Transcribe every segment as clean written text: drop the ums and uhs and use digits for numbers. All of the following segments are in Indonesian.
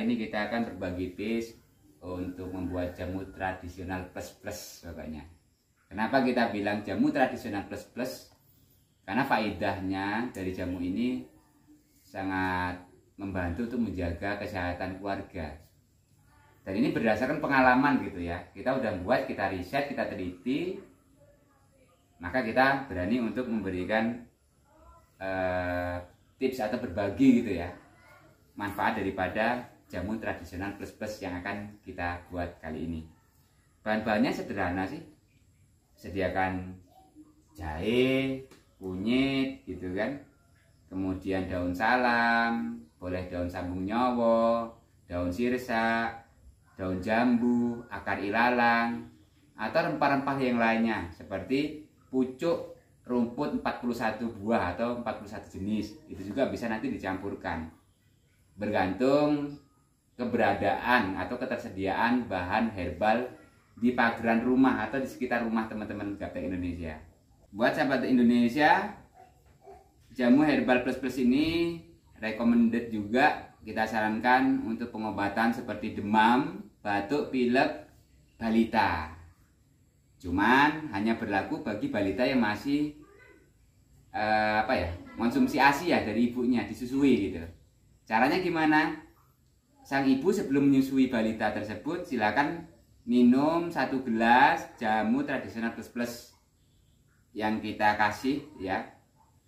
kali ini kita akan berbagi tips untuk membuat jamu tradisional plus plus pokoknya. Kenapa kita bilang jamu tradisional plus plus? Karena faedahnya dari jamu ini sangat membantu untuk menjaga kesehatan keluarga. Dan ini berdasarkan pengalaman gitu ya. Kita udah buat, kita riset, kita teliti, maka kita berani untuk memberikan tips atau berbagi gitu ya, manfaat daripada jamu tradisional plus plus yang akan kita buat kali ini. Bahan-bahannya sederhana sih, sediakan jahe, kunyit gitu kan, kemudian daun salam, boleh daun sambung nyowo, daun sirsa, daun jambu, akar ilalang, atau rempah-rempah yang lainnya seperti pucuk rumput 41 buah atau 41 jenis. Itu juga bisa nanti dicampurkan, bergantung keberadaan atau ketersediaan bahan herbal di pageran rumah atau di sekitar rumah teman-teman Gaptek Indonesia. Buat sahabat Indonesia, jamu herbal plus plus ini recommended juga, kita sarankan untuk pengobatan seperti demam, batuk, pilek, balita. Cuman hanya berlaku bagi balita yang masih konsumsi ASI ya dari ibunya, disusui gitu. Caranya gimana? Sang ibu sebelum menyusui balita tersebut silakan minum 1 gelas jamu tradisional plus plus yang kita kasih ya,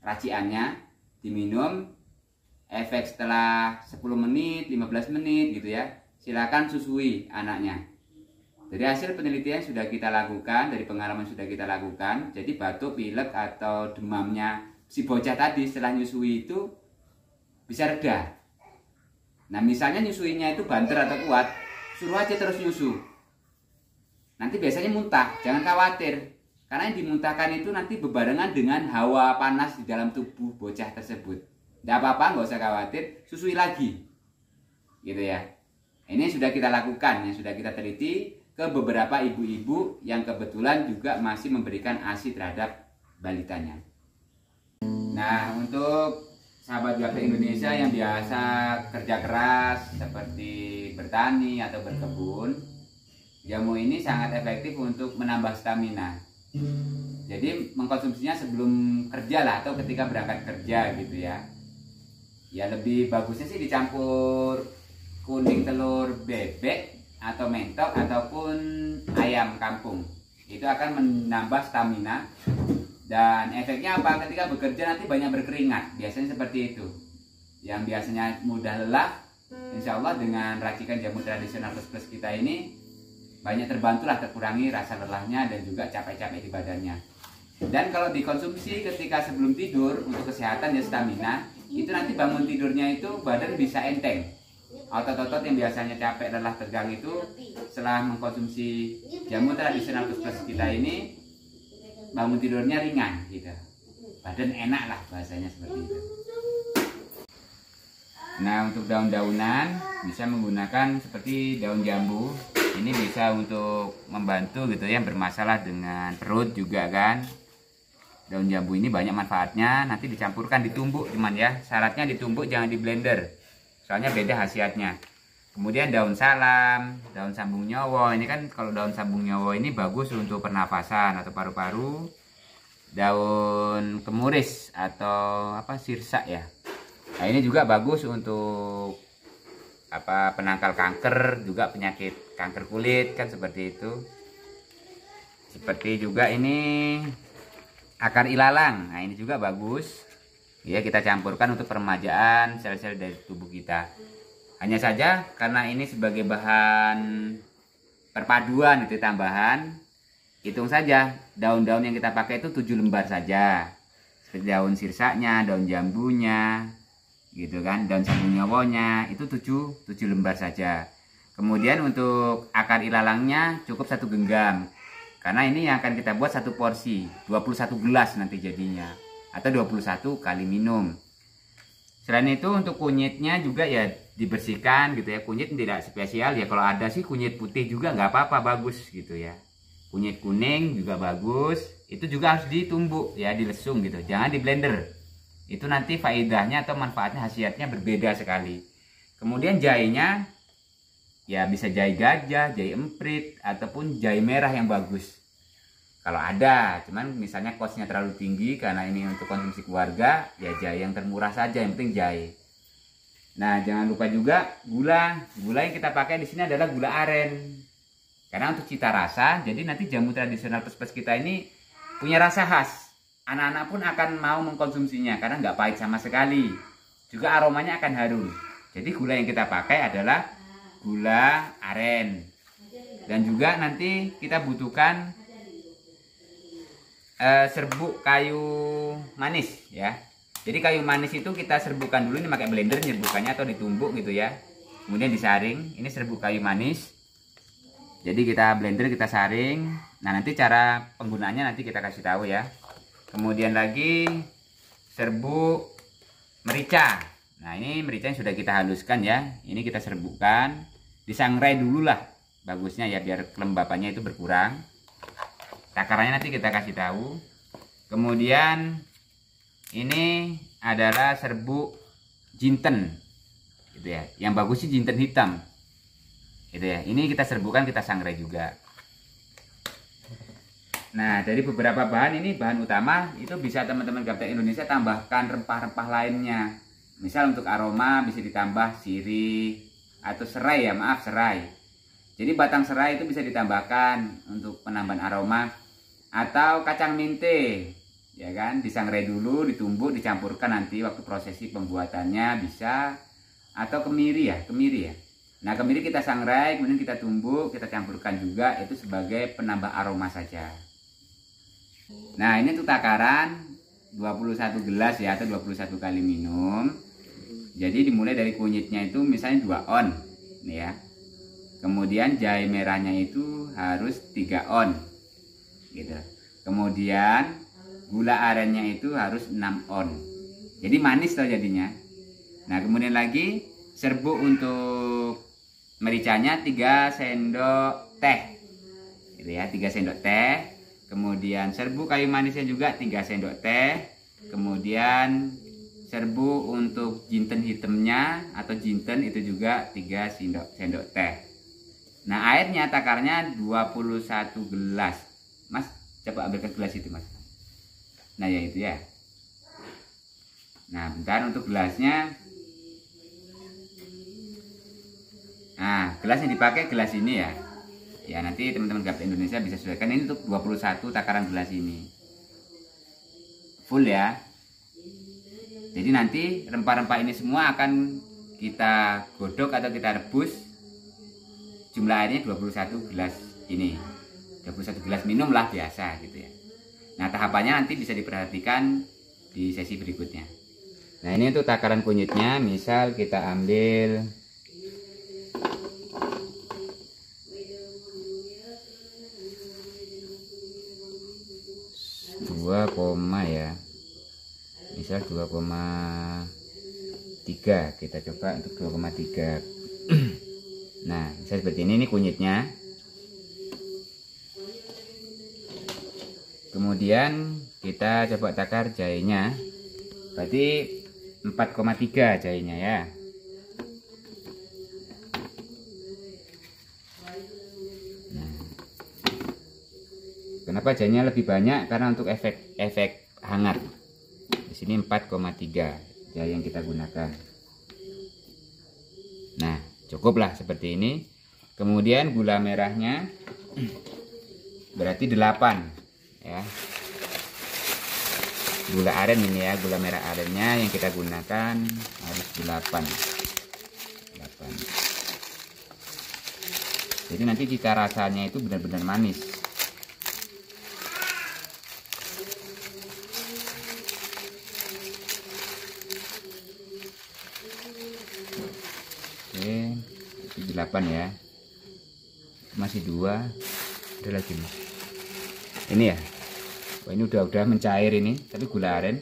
raciannya diminum. Efek setelah 10 menit, 15 menit gitu ya, silakan susui anaknya. Dari hasil penelitian sudah kita lakukan, dari pengalaman sudah kita lakukan, jadi batuk, pilek atau demamnya si bocah tadi setelah nyusui itu bisa reda. Nah misalnya nyusuinya itu banter atau kuat, suruh aja terus nyusu. Nanti biasanya muntah, jangan khawatir, karena yang dimuntahkan itu nanti bebarengan dengan hawa panas di dalam tubuh bocah tersebut. Tidak apa-apa, nggak usah khawatir, susui lagi gitu ya. Ini sudah kita lakukan, yang sudah kita teliti ke beberapa ibu-ibu yang kebetulan juga masih memberikan ASI terhadap balitanya. Nah, untuk sahabat Gaptek Indonesia yang biasa kerja keras seperti bertani atau berkebun, jamu ini sangat efektif untuk menambah stamina. Jadi mengkonsumsinya sebelum kerja lah atau ketika berangkat kerja gitu ya. Ya lebih bagusnya sih dicampur kuning telur bebek atau mentok ataupun ayam kampung. Itu akan menambah stamina. Dan efeknya apa? Ketika bekerja nanti banyak berkeringat. Biasanya seperti itu. Yang biasanya mudah lelah, insya Allah dengan racikan jamu tradisional plus plus kita ini banyak terbantulah, terkurangi rasa lelahnya dan juga capek-capek di badannya. Dan kalau dikonsumsi ketika sebelum tidur untuk kesehatan dan stamina, itu nanti bangun tidurnya itu badan bisa enteng. Otot-otot yang biasanya capek, lelah, tegang itu setelah mengkonsumsi jamu tradisional plus plus kita ini, bangun tidurnya ringan gitu. Badan enak lah bahasanya seperti itu. Nah untuk daun-daunan bisa menggunakan seperti daun jambu. Ini bisa untuk membantu gitu ya, bermasalah dengan perut juga kan. Daun jambu ini banyak manfaatnya, nanti dicampurkan ditumbuk cuman ya, syaratnya ditumbuk jangan di blender, soalnya beda khasiatnya. Kemudian daun salam, daun sambung nyowo, ini kan kalau daun sambung nyowo ini bagus untuk pernafasan atau paru-paru. Daun kemuris atau sirsa ya, nah ini juga bagus untuk penangkal kanker, juga penyakit kanker kulit kan seperti itu. Seperti juga ini akar ilalang, nah ini juga bagus ya, kita campurkan untuk peremajaan sel-sel dari tubuh kita. Hanya saja karena ini sebagai bahan perpaduan itu tambahan, hitung saja daun-daun yang kita pakai itu 7 lembar saja, seperti daun sirsanya, daun jambunya gitu kan, daun sambung nyowonya itu 7 lembar saja. Kemudian untuk akar ilalangnya cukup 1 genggam. Karena ini yang akan kita buat 1 porsi, 21 gelas nanti jadinya, atau 21 kali minum. Selain itu untuk kunyitnya juga ya dibersihkan gitu ya. Kunyit tidak spesial ya, kalau ada sih kunyit putih juga nggak apa-apa, bagus gitu ya. Kunyit kuning juga bagus, itu juga harus ditumbuk ya, dilesung gitu, jangan di blender. Itu nanti faedahnya atau manfaatnya, khasiatnya berbeda sekali. Kemudian jahenya ya bisa jahe gajah, jahe emprit, ataupun jahe merah yang bagus. Kalau ada, cuman misalnya kosnya terlalu tinggi karena ini untuk konsumsi keluarga, ya jahe yang termurah saja, yang penting jahe. Nah, jangan lupa juga gula. Gula yang kita pakai di sini adalah gula aren. Karena untuk cita rasa, jadi nanti jamu tradisional plus plus kita ini punya rasa khas. Anak-anak pun akan mau mengkonsumsinya karena nggak pahit sama sekali. Juga aromanya akan harum. Jadi gula yang kita pakai adalah gula aren. Dan juga nanti kita butuhkan serbuk kayu manis ya. Jadi kayu manis itu kita serbukkan dulu, ini pakai blender nyerbukannya atau ditumbuk gitu ya. Kemudian disaring. Ini serbuk kayu manis. Jadi kita blender, kita saring. Nah, nanti cara penggunaannya nanti kita kasih tahu ya. Kemudian lagi serbuk merica. Nah, ini merica yang sudah kita haluskan ya. Ini kita serbukkan, disangrai dulu lah bagusnya ya, biar kelembapannya itu berkurang. Takarannya nanti kita kasih tahu. Kemudian ini adalah serbuk jinten gitu ya. Yang bagus sih jinten hitam gitu ya. Ini kita serbukan, kita sangrai juga. Nah, dari beberapa bahan ini, bahan utama itu bisa teman-teman Gaptek Indonesia tambahkan rempah-rempah lainnya. Misal untuk aroma bisa ditambah sirih atau serai ya, maaf serai. Jadi batang serai itu bisa ditambahkan untuk penambahan aroma, atau kacang mente ya kan, disangrai dulu, ditumbuk, dicampurkan nanti waktu prosesi pembuatannya bisa, atau kemiri ya. Nah, kemiri kita sangrai, kemudian kita tumbuk, kita campurkan juga, itu sebagai penambah aroma saja. Nah, ini untuk takaran 21 gelas ya, atau 21 kali minum. Jadi dimulai dari kunyitnya itu misalnya 2 on nih ya. Kemudian jahe merahnya itu harus 3 on gitu. Kemudian gula arennya itu harus 6 on. Jadi manis loh jadinya. Nah, kemudian lagi serbuk untuk mericanya 3 sendok teh gitu ya, 3 sendok teh. Kemudian serbuk kayu manisnya juga 3 sendok teh. Kemudian serbuk untuk jinten hitamnya atau jinten itu juga 3 sendok teh. Nah, airnya takarnya 21 gelas. Mas, coba ambilkan gelas itu, Mas. Nah, ya itu ya. Nah, bentar untuk gelasnya. Nah, gelas yang dipakai gelas ini ya. Ya, nanti teman-teman Gaptek Indonesia bisa sesuaikan. Ini untuk 21 takaran gelas ini. Full ya. Jadi nanti rempah-rempah ini semua akan kita godok atau kita rebus. Jumlah airnya 21 gelas ini. 21 gelas minum lah biasa gitu ya. Nah, tahapannya nanti bisa diperhatikan di sesi berikutnya. Nah, ini untuk takaran kunyitnya. Misal kita ambil 2, ya. Misal 2,3, kita coba untuk 2,3. Nah, misal seperti ini kunyitnya. Kemudian kita coba takar jahenya. Berarti 4,3 jahenya ya. Kenapa jahenya lebih banyak? Karena untuk efek hangat. Di sini 4,3 jahe yang kita gunakan. Nah, cukuplah seperti ini. Kemudian gula merahnya berarti 8 ya. Gula aren ini ya, gula merah arennya yang kita gunakan harus 8. Jadi nanti cita rasanya itu benar-benar manis. Oke, 8 ya. Masih 2. Ada lagi nih. Ini ya. Wah, ini udah mencair ini, tapi gula aren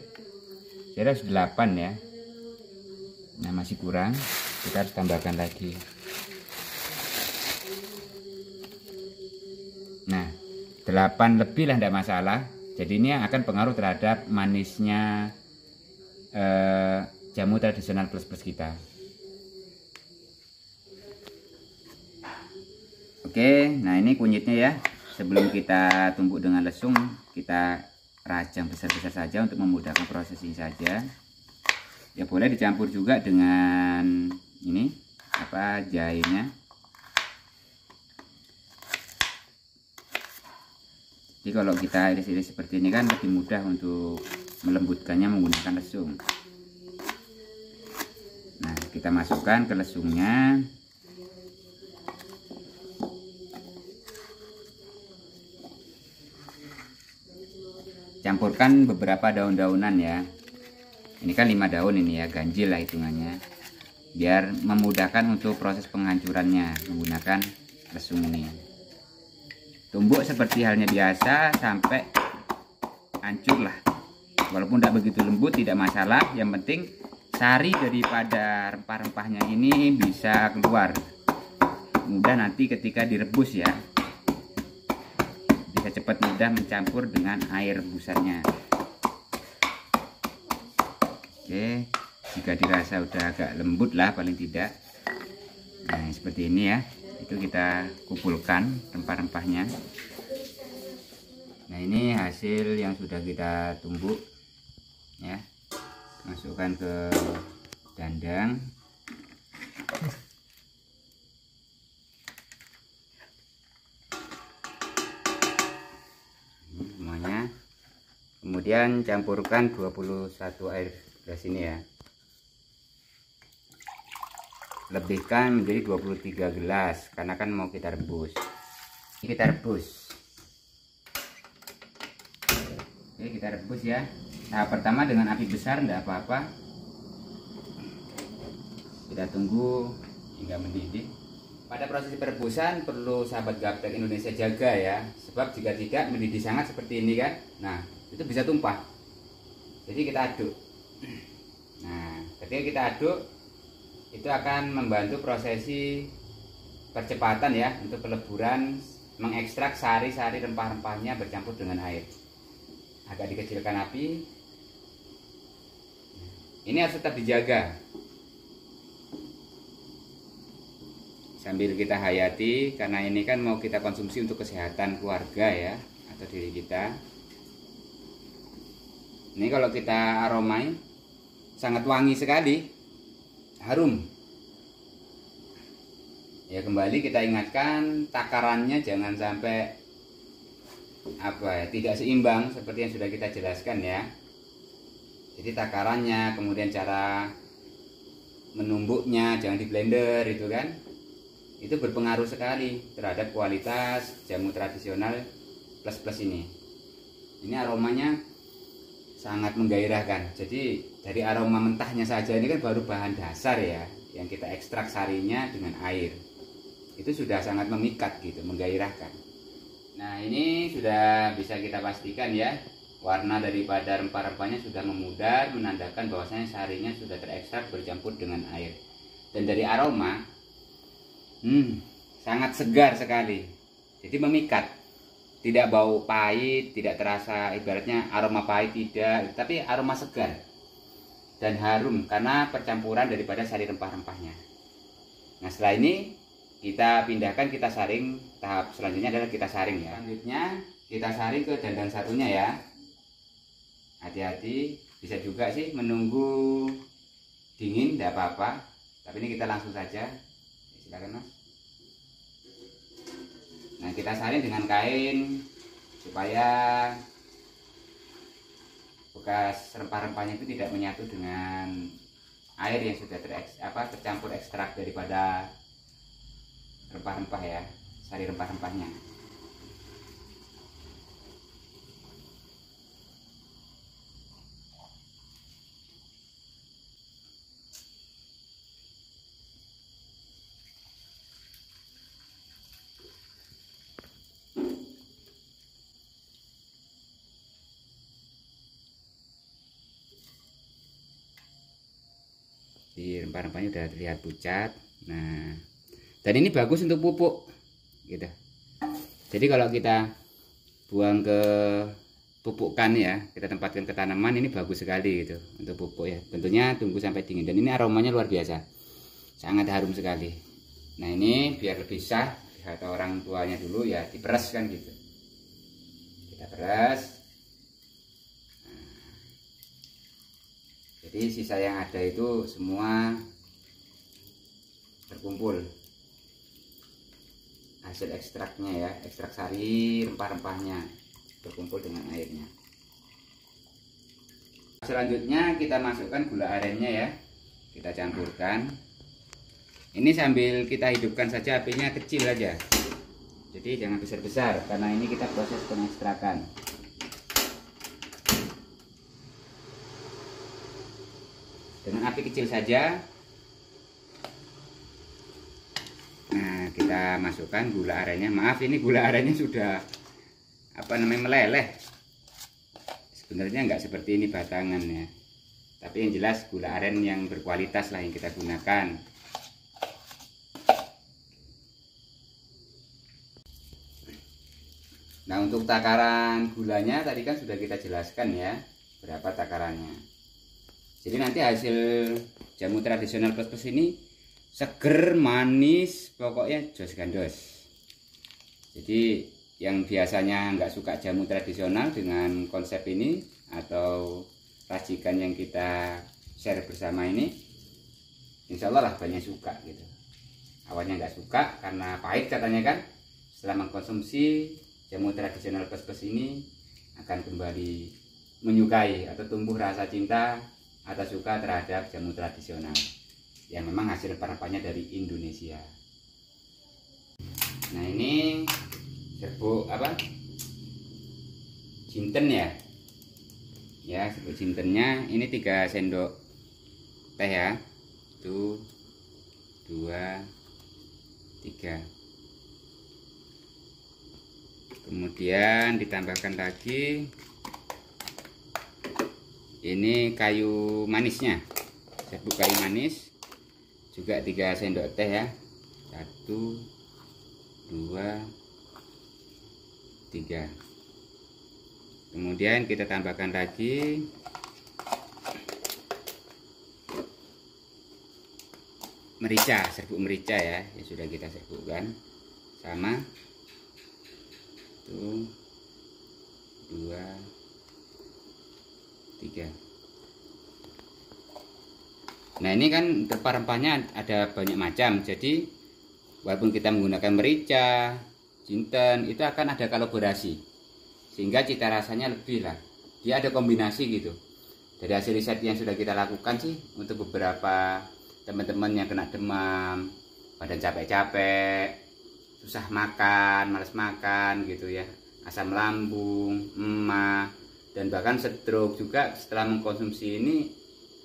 saya harus 8 ya. Nah, masih kurang, kita harus tambahkan lagi. Nah, 8 lebih lah, tidak masalah. Jadi ini akan pengaruh terhadap manisnya jamu tradisional plus plus kita. Oke, nah ini kunyitnya ya. Sebelum kita tumbuk dengan lesung, kita rajang besar-besar saja untuk memudahkan proses ini saja. Ya boleh dicampur juga dengan ini apa jahenya. Jadi kalau kita iris-iris seperti ini kan lebih mudah untuk melembutkannya menggunakan lesung. Nah, kita masukkan ke lesungnya. Campurkan beberapa daun-daunan ya. Ini kan 5 daun ini ya, ganjil lah hitungannya. Biar memudahkan untuk proses penghancurannya menggunakan lesung ini. Tumbuk seperti halnya biasa sampai hancur lah. Walaupun tidak begitu lembut tidak masalah. Yang penting sari daripada rempah-rempahnya ini bisa keluar. Mudah nanti ketika direbus ya. Bisa cepat mudah mencampur dengan air rebusannya. Oke, jika dirasa udah agak lembut lah paling tidak. Nah seperti ini ya, itu kita kumpulkan rempah-rempahnya. Nah ini hasil yang sudah kita tumbuk ya, masukkan ke dandang. Semuanya, kemudian campurkan 21 air gelas ini ya, lebihkan menjadi 23 gelas karena kan mau kita rebus. Kita rebus. Oke, kita rebus ya. Nah pertama dengan api besar enggak apa-apa, kita tunggu hingga mendidih. Pada proses perebusan perlu sahabat Gaptek Indonesia jaga ya, sebab jika tidak mendidih sangat seperti ini kan, nah itu bisa tumpah. Jadi kita aduk. Nah ketika kita aduk itu akan membantu prosesi percepatan ya untuk peleburan, mengekstrak sari-sari rempah-rempahnya bercampur dengan air. Agak dikecilkan api. Ini harus tetap dijaga sambil kita hayati, karena ini kan mau kita konsumsi untuk kesehatan keluarga ya, atau diri kita. Ini kalau kita aromai sangat wangi sekali, harum ya. Kembali kita ingatkan takarannya jangan sampai tidak seimbang seperti yang sudah kita jelaskan ya. Jadi takarannya, kemudian cara menumbuknya jangan di blender itu kan, itu berpengaruh sekali terhadap kualitas jamu tradisional plus ini. Ini aromanya sangat menggairahkan. Jadi dari aroma mentahnya saja, ini kan baru bahan dasar ya, yang kita ekstrak sarinya dengan air, itu sudah sangat memikat gitu, menggairahkan. Nah ini sudah bisa kita pastikan ya, warna daripada rempah-rempahnya sudah memudar, menandakan bahwasanya sarinya sudah terekstrak bercampur dengan air. Dan dari aroma sangat segar sekali, jadi memikat, tidak bau pahit, tidak terasa ibaratnya aroma pahit, tidak, tapi aroma segar dan harum karena percampuran daripada sari rempah-rempahnya. Nah setelah ini kita pindahkan, kita saring. Tahap selanjutnya adalah kita saring ya. Selanjutnya kita saring ke dandang satunya ya. Hati-hati, bisa juga sih menunggu dingin, tidak apa-apa, tapi ini kita langsung saja. Silakan mas. Nah kita saring dengan kain supaya bekas rempah-rempahnya itu tidak menyatu dengan air yang sudah tercampur ekstrak daripada rempah-rempah ya, sari rempah-rempahnya. Di rempah-rempahnya udah terlihat pucat. Nah, dan ini bagus untuk pupuk gitu. Jadi kalau kita buang ke pupukan ya, kita tempatkan ke tanaman, ini bagus sekali gitu untuk pupuk ya. Tentunya tunggu sampai dingin, dan ini aromanya luar biasa, sangat harum sekali. Nah ini biar lebih sah, kata orang tuanya dulu ya diperes kan gitu. Kita peres. Nah, jadi sisa yang ada itu semua terkumpul. Hasil ekstraknya ya, ekstrak sari, rempah-rempahnya berkumpul dengan airnya. Selanjutnya kita masukkan gula arennya ya, kita campurkan. Ini sambil kita hidupkan saja, apinya kecil aja, jadi jangan besar-besar karena ini kita proses pengekstrakan. Dengan api kecil saja. Nah, kita masukkan gula arennya. Maaf, ini gula arennya sudah meleleh. Sebenarnya nggak seperti ini batangan ya, tapi yang jelas gula aren yang berkualitas lah yang kita gunakan. Nah, untuk takaran gulanya tadi kan sudah kita jelaskan ya, berapa takarannya. Jadi nanti hasil jamu tradisional plus plus ini seger, manis, pokoknya jos gandos. Jadi yang biasanya nggak suka jamu tradisional dengan konsep ini atau racikan yang kita share bersama ini, insya Allah lah banyak suka gitu. Awalnya nggak suka karena pahit katanya kan, setelah mengkonsumsi jamu tradisional plus plus ini akan kembali menyukai atau tumbuh rasa cinta atau suka terhadap jamu tradisional yang memang hasil rempah-rempahnya dari Indonesia. Nah, ini serbuk jinten ya. Ya, serbuk jintennya ini 3 sendok teh ya. 1 2 3. Kemudian ditambahkan lagi ini kayu manisnya. Serbuk kayu manis juga 3 sendok teh ya. 1 2 3. Kemudian kita tambahkan lagi merica, serbuk merica ya, yang sudah kita serbukkan sama. 1 2 3. Nah, ini kan rempah-rempahnya ada banyak macam, jadi walaupun kita menggunakan merica, jinten, itu akan ada kolaborasi sehingga cita rasanya lebih lah, dia ada kombinasi gitu. Dari hasil riset yang sudah kita lakukan sih, untuk beberapa teman-teman yang kena demam, badan capek-capek, susah makan, malas makan gitu ya, asam lambung, emah, dan bahkan stroke juga setelah mengkonsumsi ini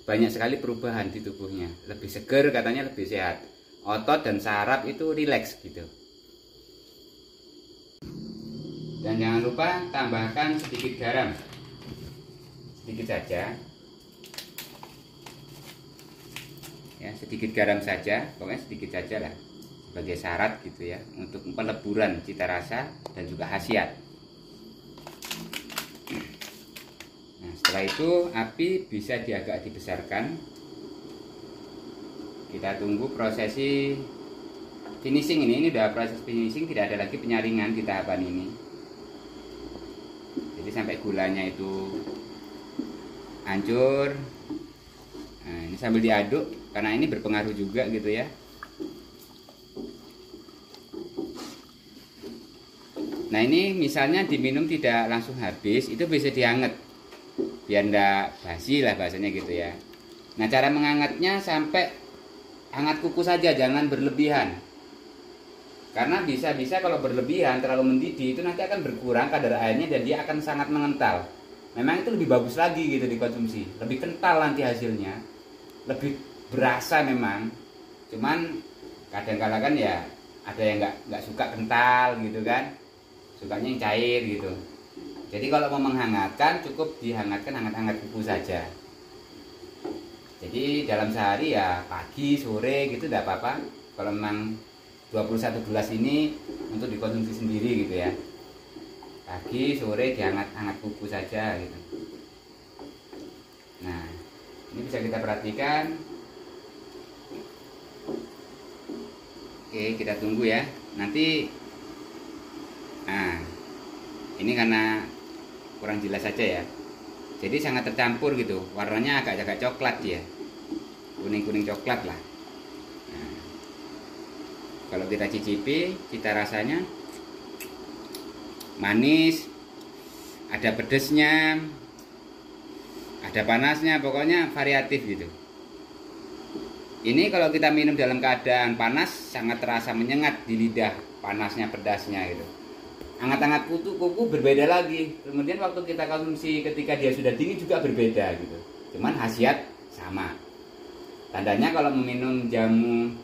banyak sekali perubahan di tubuhnya, lebih seger katanya, lebih sehat, otot dan saraf itu rileks gitu. Dan jangan lupa tambahkan sedikit garam, sedikit saja ya, sedikit garam saja, pokoknya sedikit saja lah sebagai syarat gitu ya, untuk peleburan cita rasa dan juga khasiat. Nah, setelah itu api bisa agak dibesarkan. Kita tunggu prosesi finishing ini udah proses finishing, tidak ada lagi penyaringan di tahapan ini. Jadi sampai gulanya itu hancur. Nah, ini sambil diaduk karena ini berpengaruh juga gitu ya. Nah, ini misalnya diminum tidak langsung habis, itu bisa dianget biar ndak basi lah bahasanya gitu ya. Nah, cara menghangatnya sampai hangat kuku saja, jangan berlebihan. Karena bisa-bisa kalau berlebihan, terlalu mendidih, itu nanti akan berkurang kadar airnya dan dia akan sangat mengental. Memang itu lebih bagus lagi gitu dikonsumsi, lebih kental nanti hasilnya, lebih berasa memang. Cuman kadang-kadang kan ya ada yang nggak suka kental gitu kan, sukanya yang cair gitu. Jadi kalau mau menghangatkan, cukup dihangatkan hangat-hangat kuku saja. Jadi dalam sehari ya pagi, sore gitu tidak apa-apa. Kalau memang 21 gelas ini untuk dikonsumsi sendiri gitu ya, pagi, sore dihangat-hangat kuku saja gitu. Nah, ini bisa kita perhatikan. Oke, kita tunggu ya. nanti nah ini karena kurang jelas saja ya, jadi sangat tercampur gitu, warnanya agak coklat dia, kuning coklat lah. Nah, kalau kita cicipi cita rasanya manis, ada pedesnya, ada panasnya, pokoknya variatif gitu. Ini kalau kita minum dalam keadaan panas sangat terasa menyengat di lidah, panasnya, pedasnya gitu. Hangat-hangat kuku berbeda lagi. Kemudian waktu kita konsumsi ketika dia sudah dingin juga berbeda gitu. Cuman khasiat sama. Tandanya kalau meminum jamu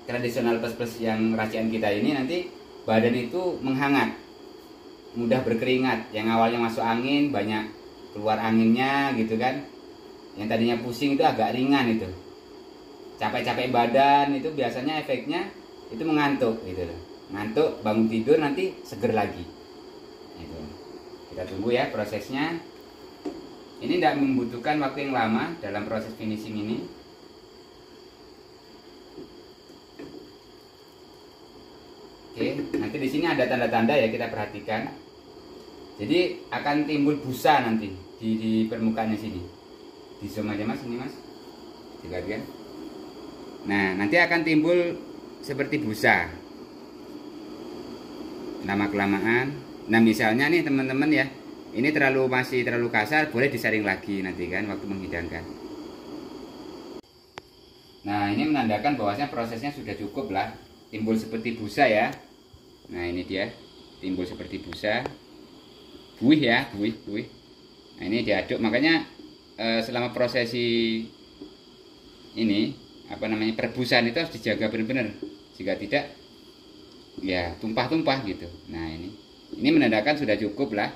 tradisional plus yang racian kita ini, nanti badan itu menghangat, mudah berkeringat. Yang awalnya masuk angin banyak keluar anginnya gitu kan. Yang tadinya pusing itu agak ringan itu. Capek-capek badan itu biasanya efeknya itu mengantuk gitu loh. Ngantuk, bangun tidur nanti seger lagi. Itu. Kita tunggu ya prosesnya. Ini tidak membutuhkan waktu yang lama dalam proses finishing ini. Oke, nanti di sini ada tanda-tanda ya, kita perhatikan. Jadi akan timbul busa nanti di permukaannya sini. Di zoom aja mas, ini mas. Dilihat. Nah, nanti akan timbul seperti busa. Lama kelamaan. Nah, misalnya nih teman-teman ya, ini masih terlalu kasar, boleh disaring lagi nanti kan waktu menghidangkan. Nah, ini menandakan bahwasanya prosesnya sudah cukup lah. Timbul seperti busa ya. Nah, ini dia, timbul seperti busa. Buih ya, buih. Nah, ini diaduk, makanya selama prosesi ini perebusan itu harus dijaga benar-benar. Jika tidak ya tumpah-tumpah gitu. Nah, ini menandakan sudah cukup lah.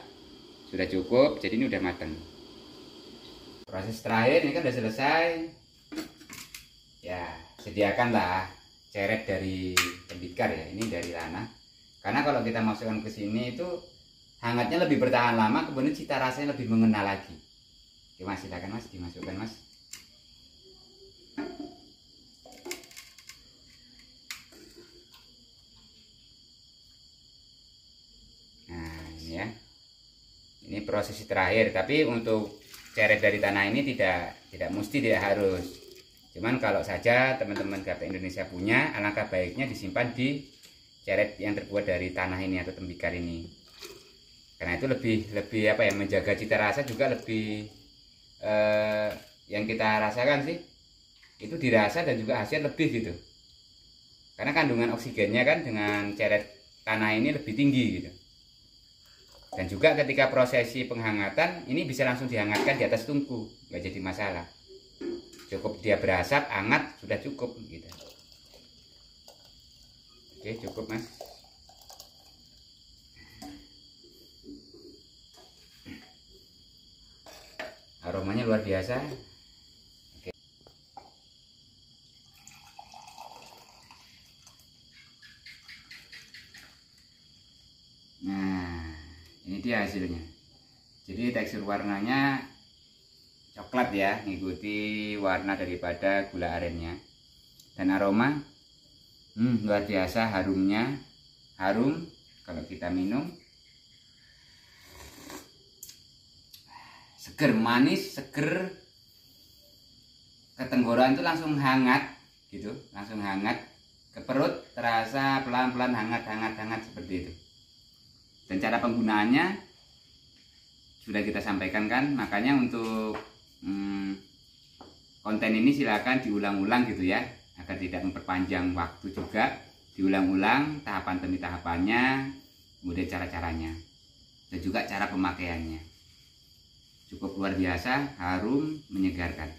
Sudah cukup, jadi ini udah matang. Proses terakhir ini kan udah selesai. Ya, sediakanlah ceret dari tembikar ya, ini dari tanah. Karena kalau kita masukkan ke sini itu hangatnya lebih bertahan lama, kemudian cita rasanya lebih mengenal lagi. Oke mas, silakan mas, dimasukkan mas. Nah, ini ya. Ini prosesi terakhir, tapi untuk ceret dari tanah ini tidak mesti, tidak harus. Cuman kalau saja teman-teman gape Indonesia punya, alangkah baiknya disimpan di ceret yang terbuat dari tanah ini atau tembikar ini. Karena itu lebih apa ya, menjaga cita rasa juga lebih yang kita rasakan sih itu dirasa dan juga hasil lebih gitu. Karena kandungan oksigennya kan dengan ceret tanah ini lebih tinggi gitu. Dan juga ketika prosesi penghangatan ini bisa langsung dihangatkan di atas tungku, nggak jadi masalah. Cukup dia berasap, hangat, sudah cukup gitu. Oke, cukup mas. Aromanya luar biasa. Oke. Nah, ini dia hasilnya. Jadi tekstur warnanya coklat ya, mengikuti warna daripada gula arennya. Dan aroma luar biasa, harumnya harum kalau kita minum. Seger, manis, seger. Ke tenggorokan itu langsung hangat gitu, langsung hangat. Ke perut terasa pelan-pelan hangat seperti itu. Dan cara penggunaannya sudah kita sampaikan kan, makanya untuk konten ini silakan diulang-ulang gitu ya, agar tidak memperpanjang waktu juga. Diulang-ulang tahapan demi tahapannya, kemudian cara-caranya, dan juga cara pemakaiannya. Cukup luar biasa, harum, menyegarkan.